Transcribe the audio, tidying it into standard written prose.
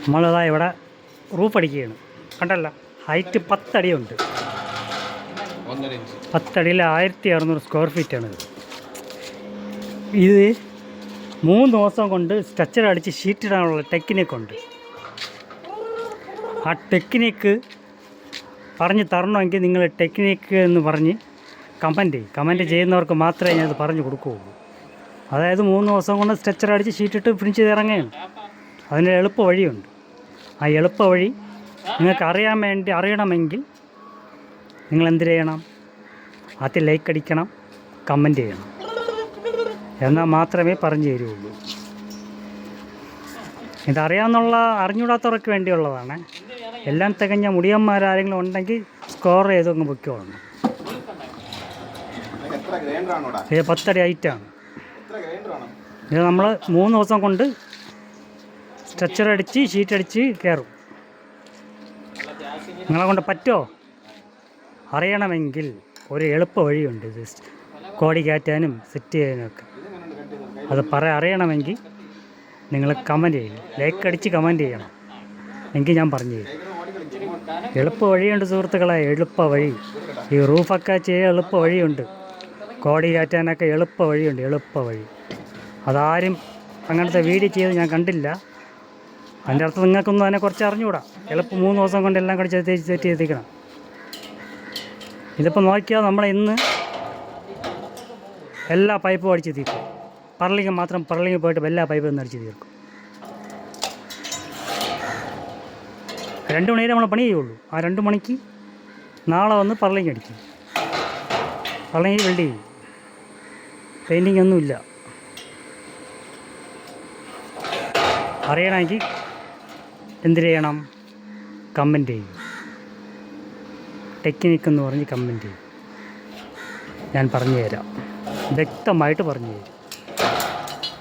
നമ്മളിതാ ഇവിടെ റൂഫ് അടിക്കുകയാണ്. കണ്ടല്ല, ഹൈറ്റ് 10 അടിയുണ്ട്. 10 അടിയിൽ 1600 സ്ക്വയർ ഫീറ്റാണ്. ഇത് 3 ദിവസം കൊണ്ട് സ്ട്രക്ചർ അടിച്ച് ഷീറ്റിടാനുള്ള ടെക്നിക്കുണ്ട്. ആ ടെക്നിക്ക് പറഞ്ഞ് തരണമെങ്കിൽ നിങ്ങൾ ടെക്നിക്ക് എന്ന് പറഞ്ഞ് കമൻറ്റ് ചെയ്യുന്നവർക്ക് മാത്രമേ ഞാനത് പറഞ്ഞു കൊടുക്കുകയുള്ളൂ. അതായത് 3 ദിവസം കൊണ്ട് സ്ട്രക്ചർ അടിച്ച് ഷീറ്റിട്ട് ഫിനിഷ് ചെയ്ത് ഇറങ്ങുകയാണ്. അതിന് എളുപ്പ വഴിയുണ്ട്. ആ എളുപ്പ വഴി നിങ്ങൾക്ക് അറിയണമെങ്കിൽ നിങ്ങൾ എന്ത് ചെയ്യണം? ആദ്യം ലൈക്ക് അടിക്കണം, കമൻറ്റ് ചെയ്യണം. എന്നാൽ മാത്രമേ പറഞ്ഞു തരുള്ളൂ. അറിഞ്ഞൂടാത്തവർക്ക് വേണ്ടിയുള്ളതാണ്. എല്ലാം തികഞ്ഞ മുടിയന്മാരാരെങ്കിലും ഉണ്ടെങ്കിൽ സ്കോർ ചെയ്തൊന്ന് പൊയ്ക്കോളണം. ഇത് 10 അടി ഹൈറ്റാണ്. ഇത് നമ്മൾ 3 ദിവസം കൊണ്ട് സ്ട്രക്ചർ അടിച്ച് ഷീറ്റടിച്ച് കയറും. നിങ്ങളെ കൊണ്ട് പറ്റുമോ? അറിയണമെങ്കിൽ ഒരു എളുപ്പ വഴിയുണ്ട്. ഇത് കോടി കയറ്റാനും സെറ്റ് ചെയ്യാനുമൊക്കെ. അത് അറിയണമെങ്കിൽ നിങ്ങൾ കമൻറ്റ് ചെയ്യും, ലൈക്ക് അടിച്ച് കമൻറ്റ് ചെയ്യണം. എങ്കിൽ ഞാൻ പറഞ്ഞു തരും. എളുപ്പ വഴിയുണ്ട് സുഹൃത്തുക്കളെ, എളുപ്പ വഴി. ഈ റൂഫൊക്കെ ചെയ്യാൻ എളുപ്പ വഴിയുണ്ട്. കോടി കയറ്റാനൊക്കെ എളുപ്പ വഴിയുണ്ട്, എളുപ്പ വഴി. അതാരും അങ്ങനത്തെ വീഡിയോ ചെയ്ത് ഞാൻ കണ്ടില്ല. അതിൻ്റെ അർത്ഥം നിങ്ങൾക്കൊന്നും അതിനെക്കുറിച്ച് അറിഞ്ഞുകൂടാ. എളുപ്പം 3 ദിവസം കൊണ്ട് എല്ലാം കൂടി സെറ്റ് ചെയ്തിരിക്കണം. ഇതിപ്പോൾ നോക്കിയാൽ നമ്മൾ ഇന്ന് എല്ലാ പൈപ്പും അടിച്ച് തീർക്കും. പറളിങ് പോയിട്ട് എല്ലാ പൈപ്പും ഒന്ന് അടിച്ച് തീർക്കും. 2 മണി വരെ നമ്മൾ പണി ചെയ്യുള്ളൂ. ആ 2 മണിക്ക് നാളെ വന്ന് പറളിങ് അടിക്കും. പറളിങ് വെൽഡ് ചെയ്യും. പെയിൻറ്റിങ് ഒന്നുമില്ല. അറിയണമെങ്കിൽ എന്ത് ചെയ്യണം? കമൻറ്റ് ചെയ്യും. ടെക്നിക്കെന്ന് പറഞ്ഞ് കമൻറ്റ് ചെയ്യും. ഞാൻ പറഞ്ഞു തരാം, വ്യക്തമായിട്ട് പറഞ്ഞു തരും.